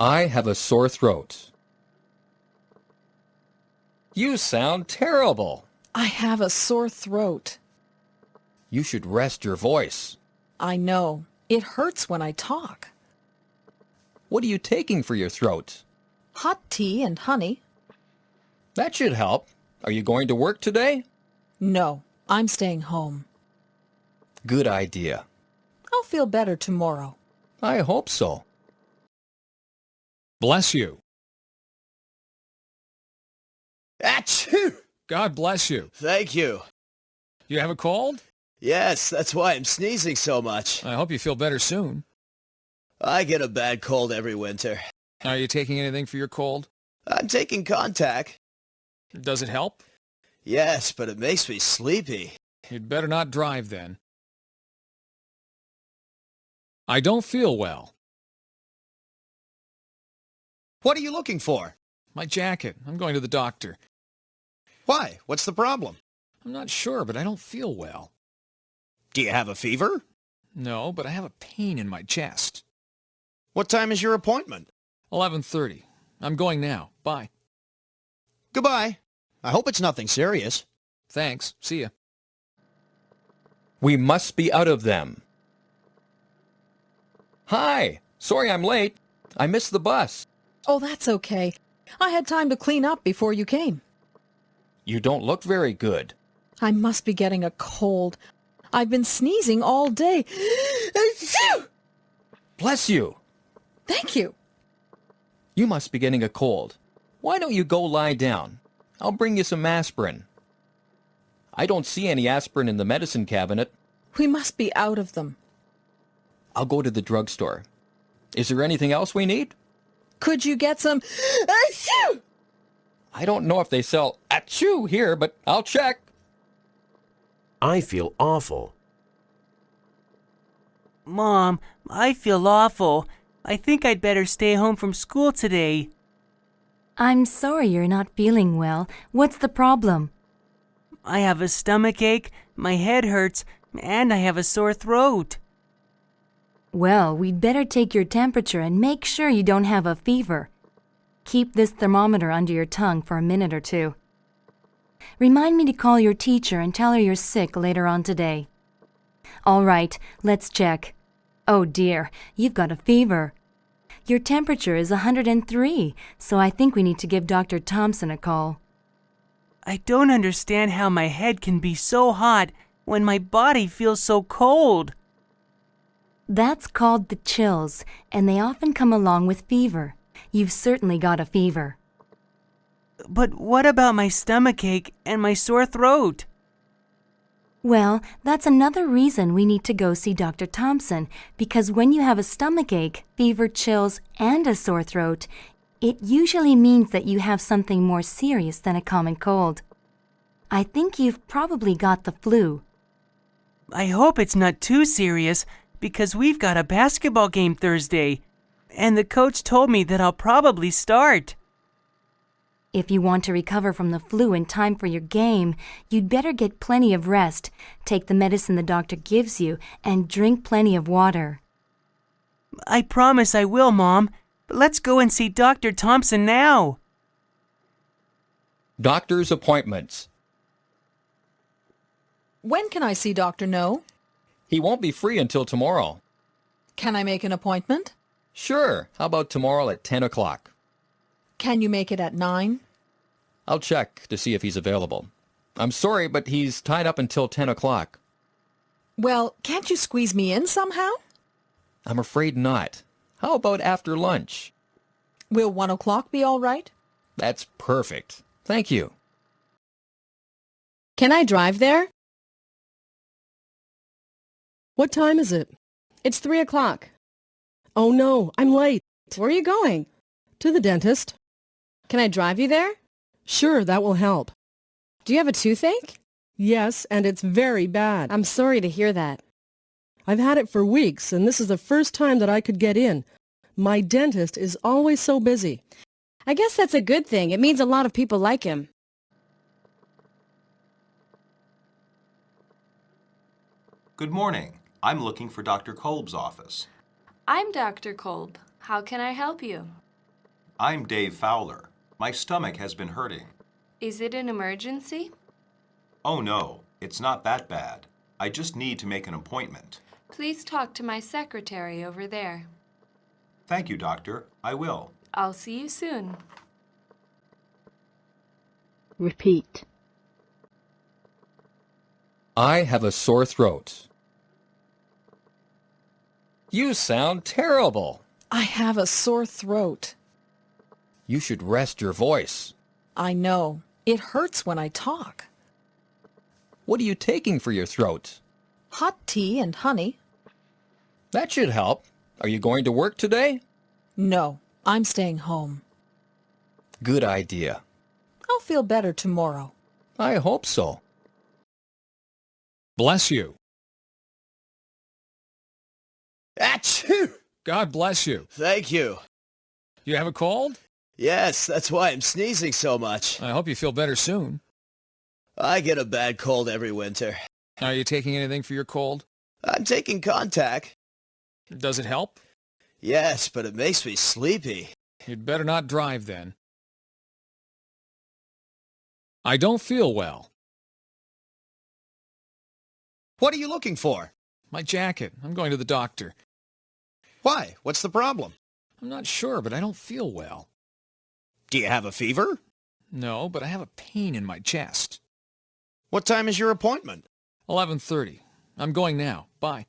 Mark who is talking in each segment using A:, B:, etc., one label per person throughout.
A: I have a sore throat. You sound terrible.
B: I have a sore throat.
A: You should rest your voice.
B: I know. It hurts when I talk.
A: What are you taking for your throat?
B: Hot tea and honey.
A: That should help. Are you going to work today?
B: No, I'm staying home.
A: Good idea.
B: I'll feel better tomorrow.
A: I hope so.
C: Bless you.
D: Achoo!
C: God bless you.
D: Thank you.
C: You have a cold?
D: Yes, that's why I'm sneezing so much.
C: I hope you feel better soon.
D: I get a bad cold every winter.
C: Are you taking anything for your cold?
D: I'm taking Contact.
C: Does it help?
D: Yes, but it makes me sleepy.
C: You'd better not drive then. I don't feel well.
E: What are you looking for?
C: My jacket. I'm going to the doctor.
E: Why? What's the problem?
C: I'm not sure, but I don't feel well.
E: Do you have a fever?
C: No, but I have a pain in my chest.
E: What time is your appointment?
C: 11:30. I'm going now. Bye.
E: Goodbye. I hope it's nothing serious.
C: Thanks. See ya.
A: We must be out of them. Hi. Sorry I'm late. I missed the bus.
B: Oh, that's okay. I had time to clean up before you came.
A: You don't look very good.
B: I must be getting a cold. I've been sneezing all day.
A: Bless you.
B: Thank you.
A: You must be getting a cold. Why don't you go lie down? I'll bring you some aspirin. I don't see any aspirin in the medicine cabinet.
B: We must be out of them.
A: I'll go to the drugstore. Is there anything else we need?
B: Could you get some...
A: I don't know if they sell achoo here, but I'll check.
F: I feel awful.
G: Mom, I feel awful. I think I'd better stay home from school today.
H: I'm sorry you're not feeling well. What's the problem?
G: I have a stomach ache, my head hurts, and I have a sore throat.
H: Well, we'd better take your temperature and make sure you don't have a fever. Keep this thermometer under your tongue for a minute or two. Remind me to call your teacher and tell her you're sick later on today. All right, let's check. Oh dear, you've got a fever. Your temperature is 103, so I think we need to give Dr. Thompson a call.
G: I don't understand how my head can be so hot when my body feels so cold.
H: That's called the chills, and they often come along with fever. You've certainly got a fever.
G: But what about my stomach ache and my sore throat?
H: Well, that's another reason we need to go see Dr. Thompson, because when you have a stomach ache, fever, chills, and a sore throat, it usually means that you have something more serious than a common cold. I think you've probably got the flu.
G: I hope it's not too serious, because we've got a basketball game Thursday, and the coach told me that I'll probably start.
H: If you want to recover from the flu in time for your game, you'd better get plenty of rest, take the medicine the doctor gives you, and drink plenty of water.
G: I promise I will, Mom. But let's go and see Dr. Thompson now.
A: Doctor's appointments.
B: When can I see Dr. No?
A: He won't be free until tomorrow.
B: Can I make an appointment?
A: Sure. How about tomorrow at 10 o'clock?
B: Can you make it at 9?
A: I'll check to see if he's available. I'm sorry, but he's tied up until 10 o'clock.
B: Well, can't you squeeze me in somehow?
A: I'm afraid not. How about after lunch?
B: Will 1 o'clock be all right?
A: That's perfect. Thank you.
I: Can I drive there?
J: What time is it?
I: It's 3 o'clock.
J: Oh no, I'm late.
I: Where are you going?
J: To the dentist.
I: Can I drive you there?
J: Sure, that will help.
I: Do you have a toothache?
J: Yes, and it's very bad.
I: I'm sorry to hear that.
J: I've had it for weeks, and this is the first time that I could get in. My dentist is always so busy.
I: I guess that's a good thing. It means a lot of people like him.
K: Good morning. I'm looking for Dr. Kolb's office.
L: I'm Dr. Kolb. How can I help you?
K: I'm Dave Fowler. My stomach has been hurting.
H: Is it an emergency?
K: Oh no, it's not that bad. I just need to make an appointment.
H: Please talk to my secretary over there.
K: Thank you, doctor. I will.
H: I'll see you soon.
I: Repeat.
A: I have a sore throat. You sound terrible.
B: I have a sore throat.
A: You should rest your voice.
B: I know. It hurts when I talk.
A: What are you taking for your throat?
B: Hot tea and honey.
A: That should help. Are you going to work today?
B: No, I'm staying home.
A: Good idea.
B: I'll feel better tomorrow.
A: I hope so.
C: Bless you.
D: Achoo!
C: God bless you.
D: Thank you.
C: You have a cold?
D: Yes, that's why I'm sneezing so much.
C: I hope you feel better soon.
D: I get a bad cold every winter.
C: Are you taking anything for your cold?
D: I'm taking Contact.
C: Does it help?
D: Yes, but it makes me sleepy.
C: You'd better not drive then. I don't feel well.
E: What are you looking for?
C: My jacket. I'm going to the doctor.
E: Why? What's the problem?
C: I'm not sure, but I don't feel well.
E: Do you have a fever?
C: No, but I have a pain in my chest.
E: What time is your appointment?
C: 11:30. I'm going now. Bye.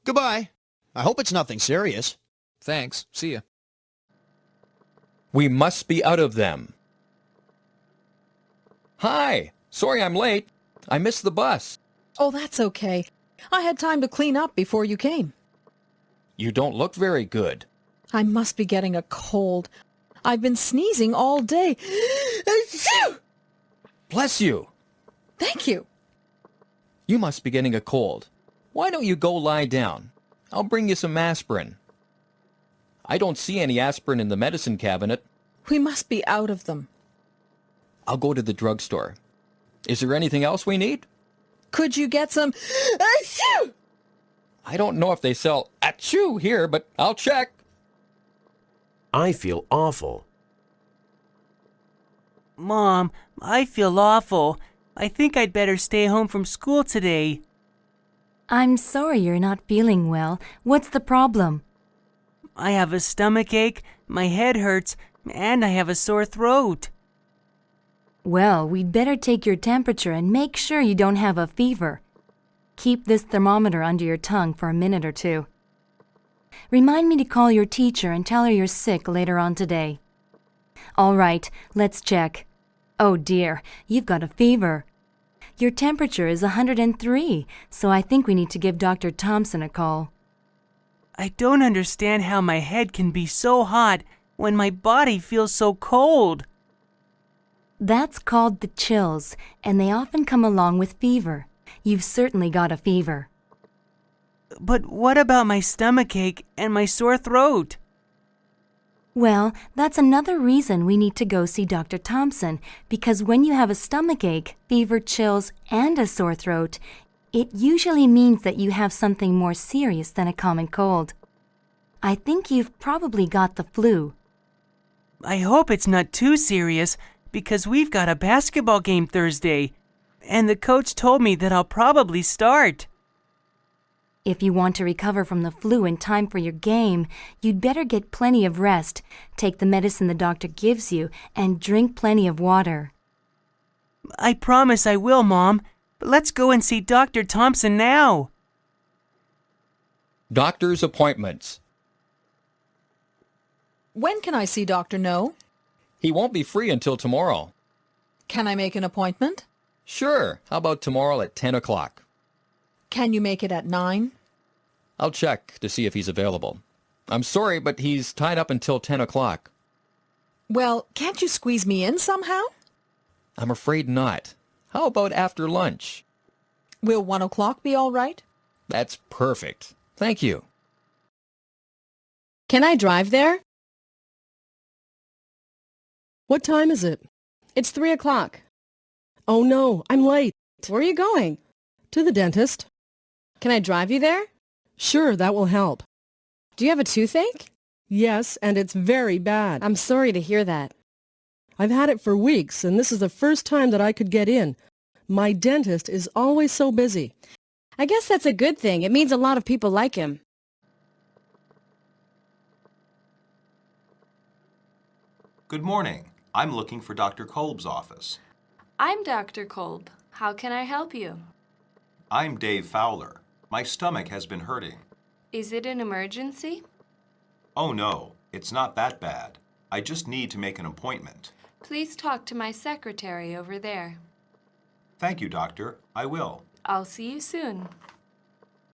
E: Goodbye. I hope it's nothing serious.
C: Thanks. See ya.
A: We must be out of them. Hi. Sorry I'm late. I missed the bus.
B: Oh, that's okay. I had time to clean up before you came.
A: You don't look very good.
B: I must be getting a cold. I've been sneezing all day.
A: Bless you.
B: Thank you.
A: You must be getting a cold. Why don't you go lie down? I'll bring you some aspirin. I don't see any aspirin in the medicine cabinet.
B: We must be out of them.
A: I'll go to the drugstore. Is there anything else we need?
B: Could you get some...
A: I don't know if they sell achoo here, but I'll check.
F: I feel awful.
G: Mom, I feel awful. I think I'd better stay home from school today.
H: I'm sorry you're not feeling well. What's the problem?
G: I have a stomach ache, my head hurts, and I have a sore throat.
H: Well, we'd better take your temperature and make sure you don't have a fever. Keep this thermometer under your tongue for a minute or two. Remind me to call your teacher and tell her you're sick later on today. All right, let's check. Oh dear, you've got a fever. Your temperature is 103, so I think we need to give Dr. Thompson a call.
G: I don't understand how my head can be so hot when my body feels so cold.
H: That's called the chills, and they often come along with fever. You've certainly got a fever.
G: But what about my stomach ache and my sore throat?
H: Well, that's another reason we need to go see Dr. Thompson, because when you have a stomach ache, fever, chills, and a sore throat, it usually means that you have something more serious than a common cold. I think you've probably got the flu.
G: I hope it's not too serious, because we've got a basketball game Thursday, and the coach told me that I'll probably start.
H: If you want to recover from the flu in time for your game, you'd better get plenty of rest, take the medicine the doctor gives you, and drink plenty of water.
G: I promise I will, Mom. But let's go and see Dr. Thompson now.
A: Doctor's appointments.
B: When can I see Dr. No?
A: He won't be free until tomorrow.
B: Can I make an appointment?
A: Sure. How about tomorrow at 10 o'clock?
B: Can you make it at 9?
A: I'll check to see if he's available. I'm sorry, but he's tied up until 10 o'clock.
B: Well, can't you squeeze me in somehow?
A: I'm afraid not. How about after lunch?
B: Will 1 o'clock be all right?
A: That's perfect. Thank you.
I: Can I drive there?
J: What time is it?
I: It's 3 o'clock.
J: Oh no, I'm late.
I: Where are you going?
J: To the dentist.
I: Can I drive you there?
J: Sure, that will help.
I: Do you have a toothache?
J: Yes, and it's very bad.
I: I'm sorry to hear that.
J: I've had it for weeks, and this is the first time that I could get in. My dentist is always so busy.
I: I guess that's a good thing. It means a lot of people like him.
K: Good morning. I'm looking for Dr. Kolb's office.
L: I'm Dr. Kolb. How can I help you?
K: I'm Dave Fowler. My stomach has been hurting.
L: Is it an emergency?
K: Oh no, it's not that bad. I just need to make an appointment.
L: Please talk to my secretary over there.
K: Thank you, doctor. I will.
L: I'll see you soon.